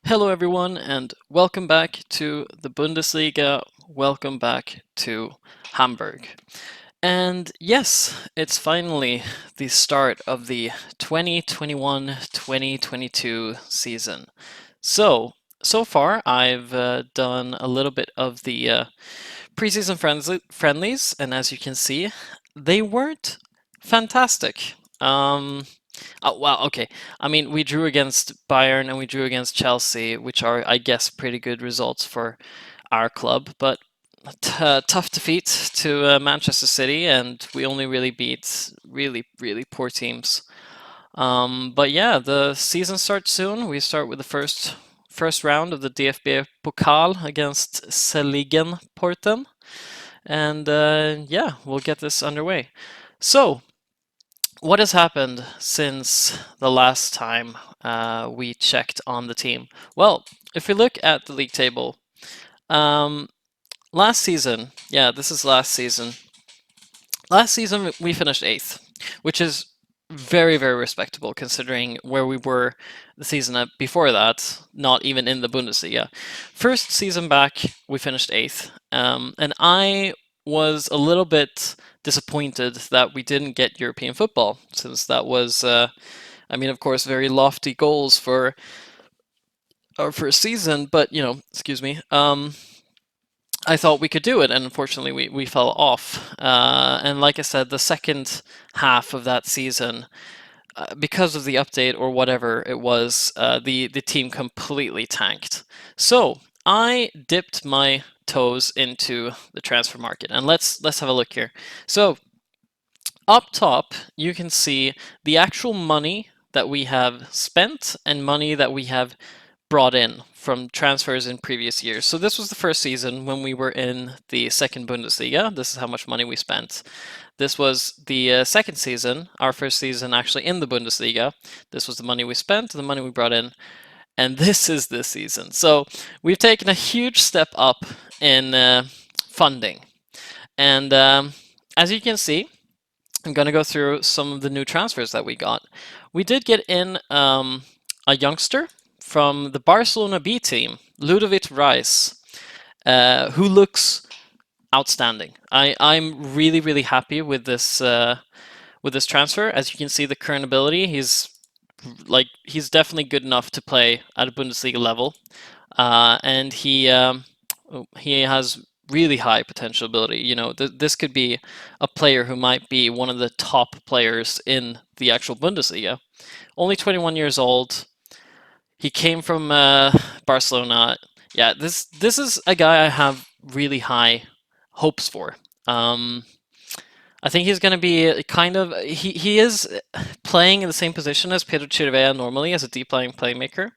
Hello, everyone, and welcome back to the Bundesliga. Welcome back to Hamburg. And yes, it's finally the start of the 2021-2022 season. So far, I've done a little bit of the preseason friendlies, and as you can see, they weren't fantastic. Oh, well, okay. I mean, we drew against Bayern and we drew against Chelsea, which are, I guess, pretty good results for our club. But tough defeat to Manchester City, and we only really beat really poor teams. But yeah, the season starts soon. We start with the first round of the DFB Pokal against Seligen Porten, and yeah, we'll get this underway. So, what has happened since the last time we checked on the team? Well, if we look at the league table, um, last season, yeah, this is last season. Last season we finished 8th, which is very respectable considering where we were the season before that, not even in the Bundesliga. First season back, we finished 8th, and I was a little bit disappointed that we didn't get European football, since that was, I mean, of course, very lofty goals for our first season, but, excuse me, I thought we could do it, and unfortunately we fell off. And like I said, the second half of that season, because of the update or whatever it was, the team completely tanked. So I dipped my toes into the transfer market, and let's have a look here. So up top, you can see the actual money that we have spent and money that we have brought in from transfers in previous years. So this was the first season when we were in the second Bundesliga. This is how much money we spent. This was the second season, our first season actually in the Bundesliga. This was the money we spent, the money we brought in, and this is this season. So we've taken a huge step up in funding. And as you can see, I'm going to go through some of the new transfers that we got. We did get in a youngster from the Barcelona B team, Ludovic Reis, who looks outstanding. I'm really happy with this transfer. As you can see, the current ability, he's definitely good enough to play at a Bundesliga level, and he has really high potential ability. This could be a player who might be one of the top players in the actual Bundesliga. Only 21 years old. He came from Barcelona. Yeah, this is a guy I have really high hopes for. I think he's going to be he is playing in the same position as Pedro Chirivella normally as a deep lying playmaker,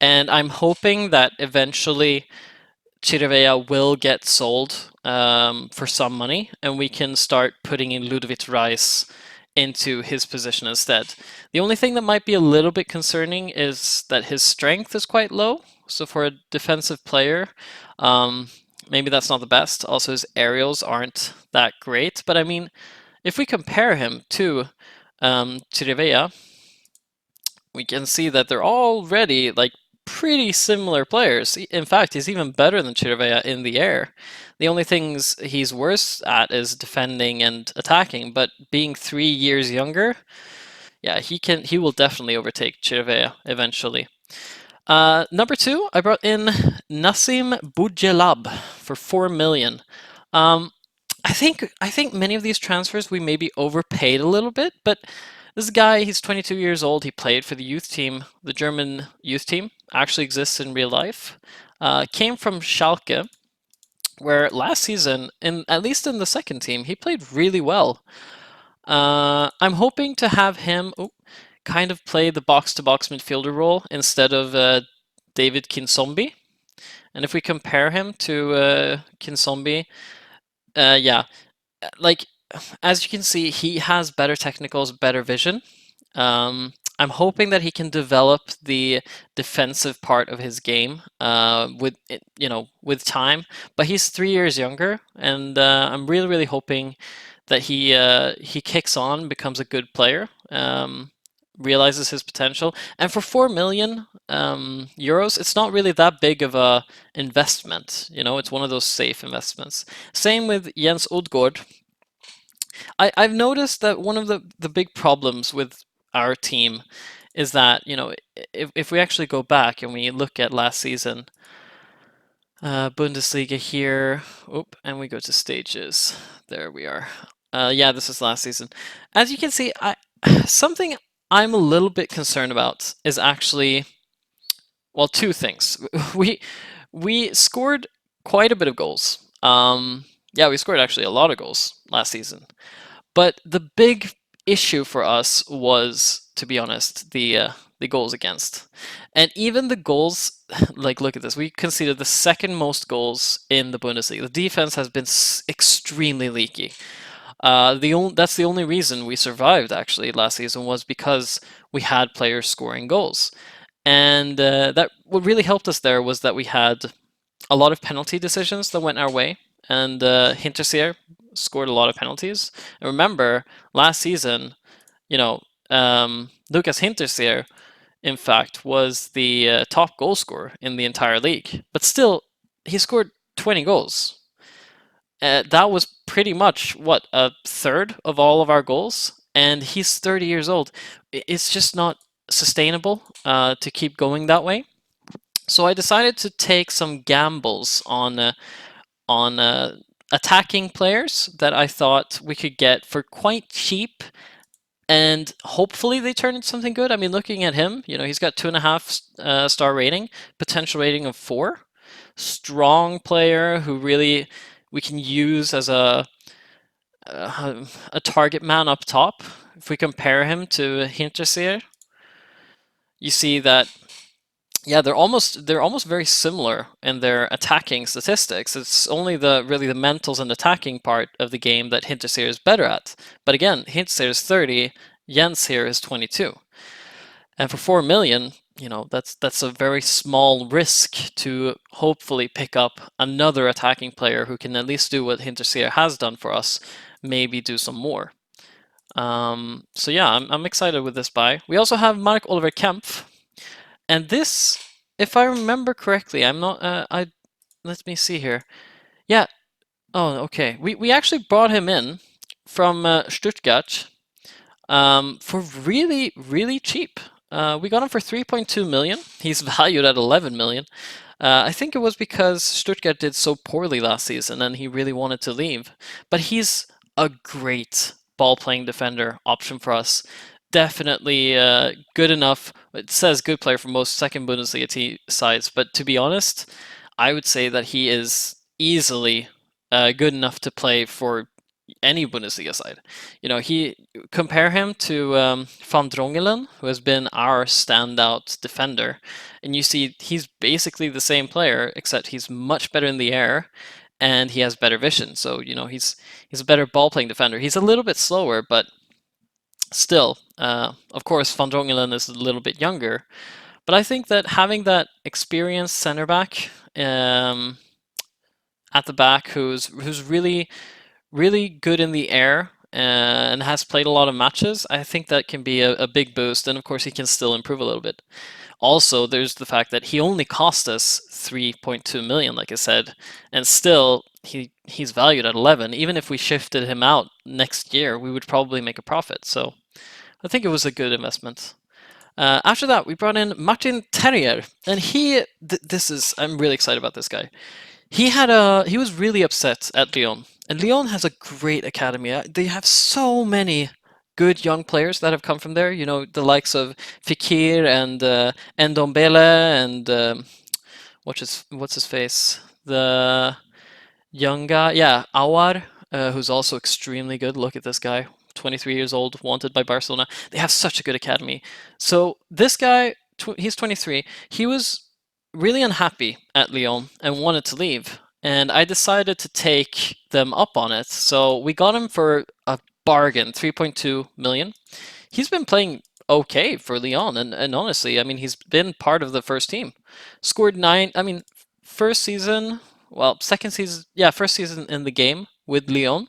and I'm hoping that eventually Chirivella will get sold for some money, and we can start putting in Ludovic Reis into his position instead. The only thing that might be a little bit concerning is that his strength is quite low. So for a defensive player, maybe that's not the best. Also, his aerials aren't that great. But I mean, if we compare him to Chirivella, we can see that they're already like pretty similar players. In fact, he's even better than Chirivella in the air. The only things he's worse at is defending and attacking, but being 3 years younger, yeah, he will definitely overtake Chirivella eventually. Number 2, I brought in Nassim Boudjelab for 4 million. I think many of these transfers we maybe overpaid a little bit, but this guy, he's 22 years old. He played for the youth team, the German youth team, actually exists in real life. Came from Schalke, where last season, at least in the second team, he played really well. I'm hoping to have him kind of play the box-to-box midfielder role instead of David Kinsombi. And if we compare him to Kinsombi, yeah, like as you can see, he has better technicals, better vision. I'm hoping that he can develop the defensive part of his game with time. But he's 3 years younger, and I'm really hoping that he kicks on, becomes a good player. realizes his potential. And for 4 million euros, it's not really that big of a investment. You know, it's one of those safe investments. Same with Jens Odgaard. I've noticed that one of the big problems with our team is that, you know, if we actually go back and we look at last season, Bundesliga here, and we go to stages. There we are. Yeah, this is last season. As you can see, something I'm a little bit concerned about is actually, well, two things. We we scored quite a bit of goals. Yeah, we scored actually a lot of goals last season. But the big issue for us was, to be honest, the goals against, and even the goals. Like, look at this. We conceded the second most goals in the Bundesliga. The defense has been extremely leaky. That's the only reason we survived actually last season, was because we had players scoring goals, and that what really helped us there was that we had a lot of penalty decisions that went our way, and Hinterseer scored a lot of penalties. And remember, last season, you know, Lucas Hinterseer, in fact, was the top goal scorer in the entire league. But still, he scored 20 goals. That was pretty much, what, a third of all of our goals? And he's 30 years old. It's just not sustainable to keep going that way. So I decided to take some gambles on attacking players that I thought we could get for quite cheap, and hopefully they turn into something good. I mean, looking at him, you know, he's got 2.5 star rating, potential rating of 4. Strong player who really we can use as a target man up top. If we compare him to Hinterseer, you see that, yeah, they're almost very similar in their attacking statistics. It's only the really the mentals and attacking part of the game that Hinterseer is better at. But again, Hinterseer is 30, Jens here is 22. And for 4 million, you know, that's a very small risk to hopefully pick up another attacking player who can at least do what Hinterseer has done for us, maybe do some more. So yeah, I'm excited with this buy. We also have Mark Oliver Kempf, and this, if I remember correctly, I'm not. Let me see here. Yeah. Oh, okay. We actually brought him in from Stuttgart for really really cheap. We got him for 3.2 million. He's valued at 11 million. I think it was because Stuttgart did so poorly last season and he really wanted to leave. But he's a great ball playing defender option for us. Definitely good enough. It says good player for most second Bundesliga sides, but to be honest, I would say that he is easily good enough to play for any Bundesliga side. You know, he compare him to Van Drongelen, who has been our standout defender, and you see he's basically the same player, except he's much better in the air, and he has better vision. So you know, he's a better ball playing defender. He's a little bit slower, but still, of course, Van Drongelen is a little bit younger. But I think that having that experienced center back at the back, who's really good in the air and has played a lot of matches, I think that can be a big boost. And of course, he can still improve a little bit. Also, there's the fact that he only cost us 3.2 million, like I said, and still he's valued at 11. Even if we shifted him out next year, we would probably make a profit. So I think it was a good investment. After that, we brought in Martin Terrier, and I'm really excited about this guy. He was really upset at Lyon, and Lyon has a great academy. They have so many good young players that have come from there. You know, the likes of Fikir and Ndombele and what's his face, the young guy, yeah, Awar, who's also extremely good. Look at this guy, 23 years old, wanted by Barcelona. They have such a good academy. So this guy, he's 23. He was really unhappy at Lyon and wanted to leave. And I decided to take them up on it. So we got him for a bargain, 3.2 million. He's been playing okay for Lyon, and honestly, I mean, he's been part of the first team. Scored 9, I mean, first season, well, second season, yeah, first season in the game with Lyon.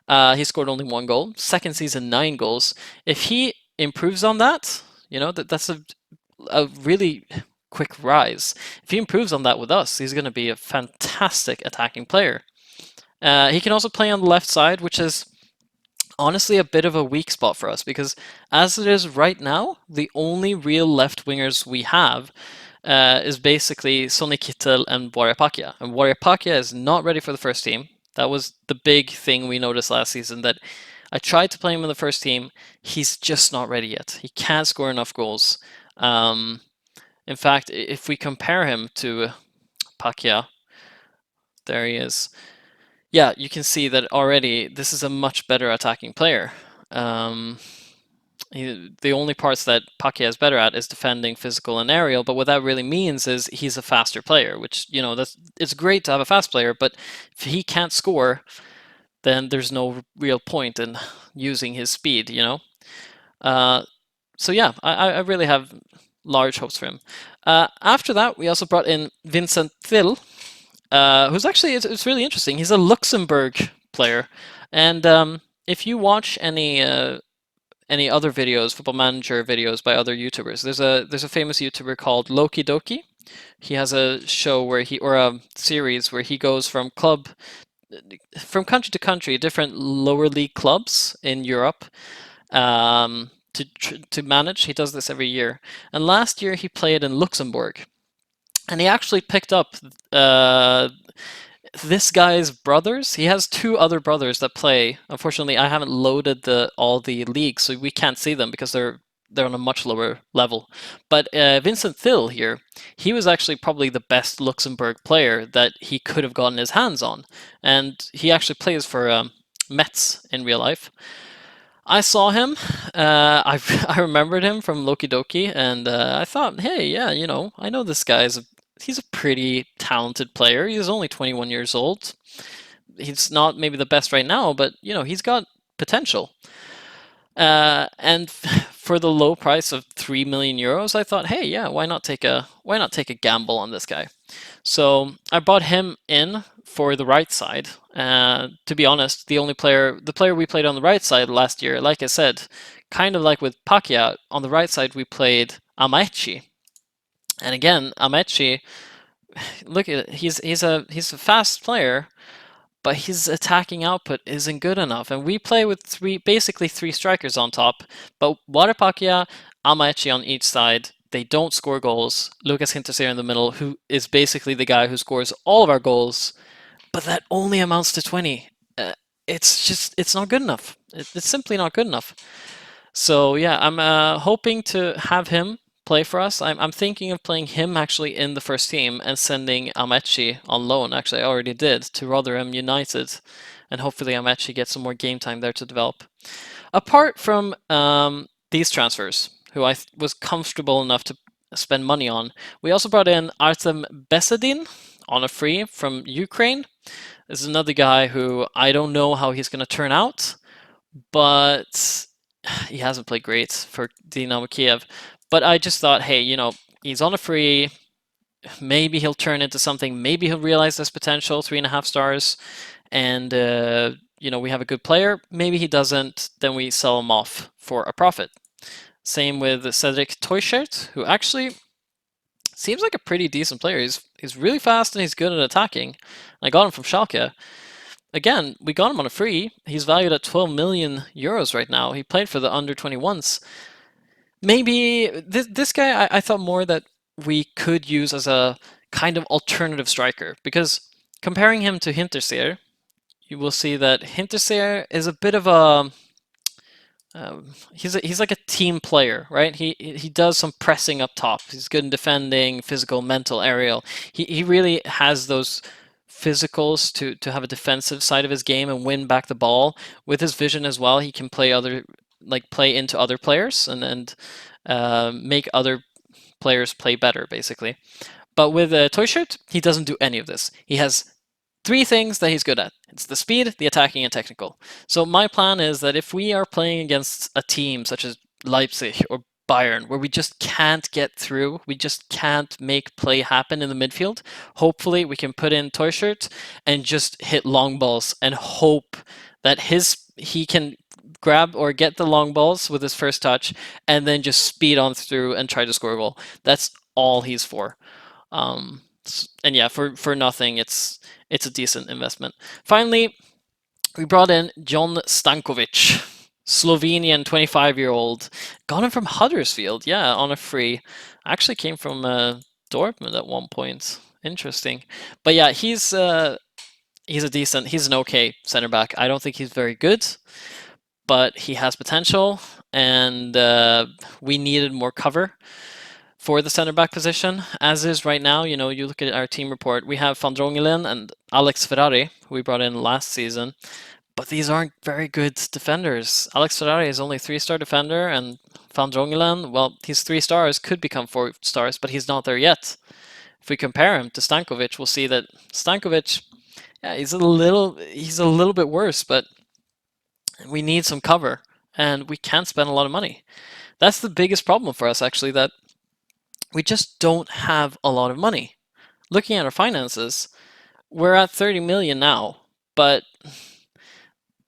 He scored only 1 goal. Second season, 9 goals. If he improves on that, that's a really quick rise. If he improves on that with us, he's going to be a fantastic attacking player. He can also play on the left side, which is honestly a bit of a weak spot for us because as it is right now, the only real left wingers we have is basically Sonny Kittel and Warrior. And Warrior is not ready for the first team. That was the big thing we noticed last season, that I tried to play him in the first team. He's just not ready yet. He can't score enough goals. In fact, if we compare him to Pakia, there he is. Yeah, you can see that already this is a much better attacking player. The only parts that Pakia is better at is defending, physical, and aerial. But what that really means is he's a faster player, which it's great to have a fast player. But if he can't score, then there's no real point in using his speed. So yeah, I really have large hopes for him. After that, we also brought in Vincent Thill, who's actually it's really interesting. He's a Luxembourg player, and if you watch any other videos, Football Manager videos by other YouTubers, there's a famous YouTuber called Loki Doki. He has a show or a series where he goes from country to country, different lower league clubs in Europe, to manage. He does this every year, and last year he played in Luxembourg, and he actually picked up this guy's brothers. He has two other brothers that play. Unfortunately, I haven't loaded all the leagues, so we can't see them because they're on a much lower level. But Vincent Thill here, he was actually probably the best Luxembourg player that he could have gotten his hands on, and he actually plays for Metz in real life. I saw him. I remembered him from Loki Doki, and I thought, hey, yeah, I know this guy he's a pretty talented player. He's only 21 years old. He's not maybe the best right now, but he's got potential. And for the low price of 3 million euros, I thought, hey, yeah, why not take a gamble on this guy? So I bought him in for the right side. To be honest, the player we played on the right side last year, like I said, kind of like with Pakia, on the right side we played Amaechi. And again, Amaechi, look at it, he's a fast player, but his attacking output isn't good enough. And we play with basically three strikers on top, but Waterpakia, Amaechi on each side, they don't score goals. Lucas Hinterseer in the middle, who is basically the guy who scores all of our goals, but that only amounts to 20. It's not good enough. It's simply not good enough. So yeah, I'm hoping to have him play for us. I'm thinking of playing him actually in the first team and sending Amaechi on loan. Actually, I already did to Rotherham United, and hopefully Amaechi gets some more game time there to develop. Apart from these transfers, who I was comfortable enough to spend money on, we also brought in Artem Besedin on a free from Ukraine. This is another guy who I don't know how he's going to turn out, but he hasn't played great for Dynamo Kiev. But I just thought, hey, he's on a free. Maybe he'll turn into something. Maybe he'll realize this potential, 3.5 stars. And, we have a good player. Maybe he doesn't. Then we sell him off for a profit. Same with Cedric Teuchert, who actually seems like a pretty decent player. He's really fast and he's good at attacking. I got him from Schalke. Again, we got him on a free. He's valued at 12 million euros right now. He played for the under-21s. Maybe this guy, I thought more that we could use as a kind of alternative striker, because comparing him to Hinterseer, you will see that Hinterseer is a bit of a he's like a team player, right? He does some pressing up top. He's good in defending, physical, mental, aerial. He really has those physicals to have a defensive side of his game and win back the ball. With his vision as well, he can play into other players and make other players play better, basically. But with Teuchert, he doesn't do any of this. He has 3 things that he's good at. It's the speed, the attacking, and technical. So my plan is that if we are playing against a team such as Leipzig or Bayern, where we just can't get through, we just can't make play happen in the midfield, hopefully we can put in Teuchert and just hit long balls and hope that he can grab or get the long balls with his first touch, and then just speed on through and try to score a goal. That's all he's for. And yeah, for nothing, it's a decent investment. Finally, we brought in John Stankovic, Slovenian 25-year-old. Got him from Huddersfield, yeah, on a free. Actually came from Dortmund at one point. Interesting. But yeah, he's an okay center back. I don't think he's very good, but he has potential, and we needed more cover for the center back position. As is right now, you look at our team report, we have Van Drongelen and Alex Ferrari, who we brought in last season, but these aren't very good defenders. Alex Ferrari is only 3-star defender, and Van Drongelen, well, he's 3 stars, could become 4 stars, but he's not there yet. If we compare him to Stankovic, we'll see that Stankovic, yeah, he's a little bit worse, but we need some cover, and we can't spend a lot of money. That's the biggest problem for us, actually, that we just don't have a lot of money. Looking at our finances, we're at 30 million now, but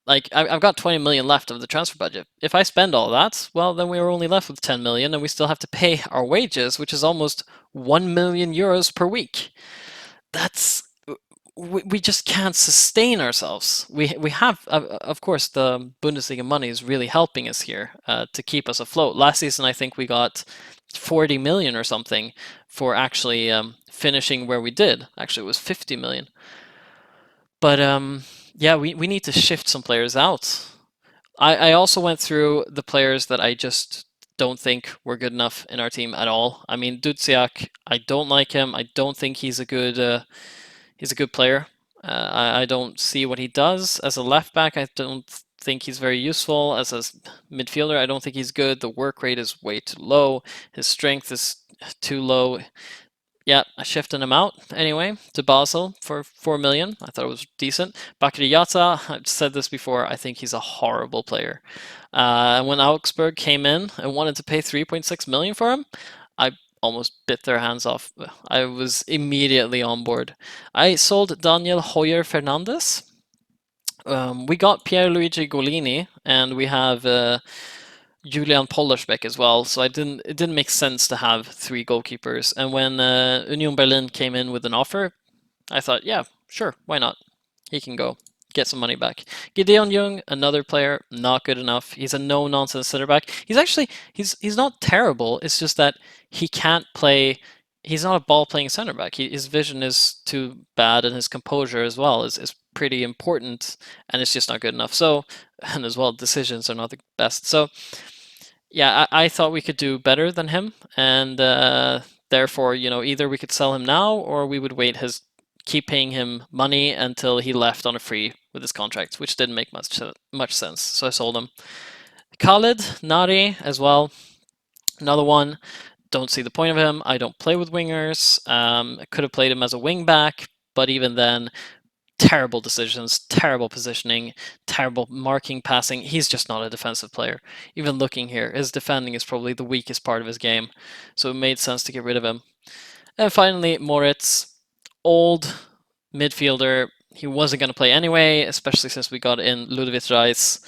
like I've got 20 million left of the transfer budget. If I spend all that, well, then we are only left with 10 million, and we still have to pay our wages, which is almost 1 million euros per week. That's we just can't sustain ourselves. We have, of course, the Bundesliga money is really helping us here to keep us afloat. Last season, I think we got 40 million or something for actually finishing where we did. Actually, it was 50 million. But yeah, we need to shift some players out. I also went through the players that I just don't think were good enough in our team at all. I mean, Dudziak, I don't like him. I don't think he's a good player. I don't see what he does as a left back. I don't think he's very useful as a midfielder. I don't think he's good. The work rate is way too low. His strength is too low. Yeah, I shifted him out anyway to Basel for 4 million. I thought it was decent. Bakary Yata, I've said this before, I think he's a horrible player. When Augsburg came in and wanted to pay 3.6 million for him, I almost bit their hands off. I was immediately on board. I sold Daniel Hoyer Fernandez. We got Pierluigi Golini, and we have Julian Pollersbeck as well. So it didn't make sense to have 3 goalkeepers. And when Union Berlin came in with an offer, I thought, yeah, sure, why not? He can go. Get some money back. Gideon Jung, another player, not good enough. He's a no-nonsense center back. He's not terrible. It's just that he can't play. He's not a ball-playing center back. His vision is too bad, and his composure as well is pretty important, and it's just not good enough. So, and as well, decisions are not the best. So, yeah, I thought we could do better than him, and therefore, either we could sell him now, or we would keep paying him money until he left on a free with his contract, which didn't make much sense. So I sold him. Khalid Nari as well, another one. Don't see the point of him. I don't play with wingers. I could have played him as a wing back, but even then, terrible decisions, terrible positioning, terrible marking, passing. He's just not a defensive player. Even looking here, his defending is probably the weakest part of his game, so it made sense to get rid of him. And finally, Moritz, old midfielder. He wasn't going to play anyway, especially since we got in Ludovic Reis.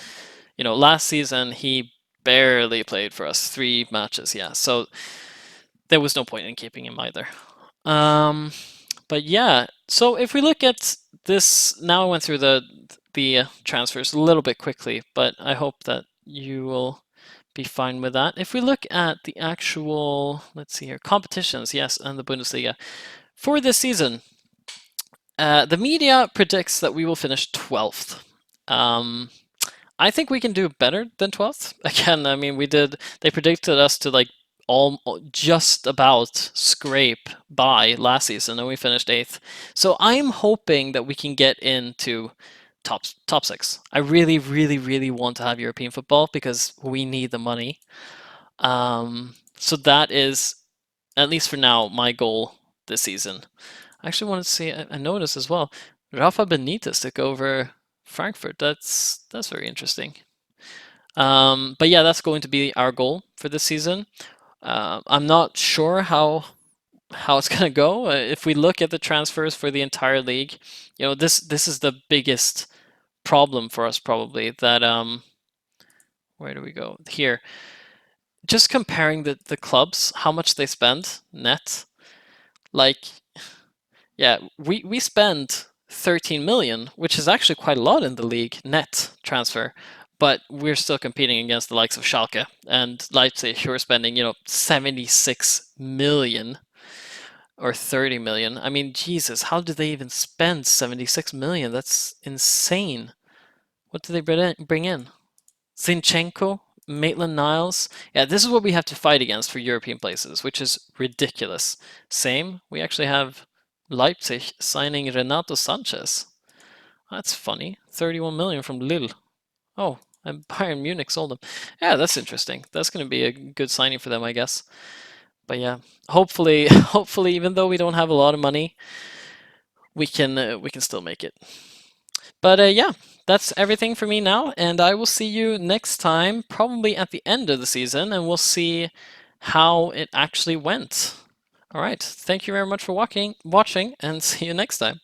Last season he barely played for us, 3 matches, yeah. So there was no point in keeping him either. But yeah, so if we look at this, now I went through the transfers a little bit quickly, but I hope that you will be fine with that. If we look at the actual, let's see here, competitions, yes, and the Bundesliga. For this season, the media predicts that we will finish 12th. I think we can do better than 12th. Again, I mean, they predicted us to like just about scrape by last season, and we finished 8th. So I'm hoping that we can get into top 6. I really, really, really want to have European football because we need the money. So that is, at least for now, my goal this season. I actually want to see. I noticed as well, Rafa Benitez took over Frankfurt. That's very interesting. But yeah, that's going to be our goal for this season. I'm not sure how it's going to go. If we look at the transfers for the entire league, this is the biggest problem for us probably, that Where do we go? Here. Just comparing the clubs, how much they spend net. Like, yeah, we spend 13 million, which is actually quite a lot in the league net transfer, but we're still competing against the likes of Schalke and Leipzig, who are spending 76 million or 30 million. I mean, Jesus, how did they even spend 76 million? That's insane. What did they bring in? Zinchenko, Maitland-Niles. Yeah, this is what we have to fight against for European places, which is ridiculous. Same, we actually have Leipzig signing Renato Sanchez. That's funny. 31 million from Lille. Oh, and Bayern Munich sold him. Yeah, that's interesting. That's going to be a good signing for them, I guess. But yeah, hopefully, hopefully, even though we don't have a lot of money, we can still make it. But yeah, that's everything for me now, and I will see you next time, probably at the end of the season, and we'll see how it actually went. All right, thank you very much for watching, and see you next time.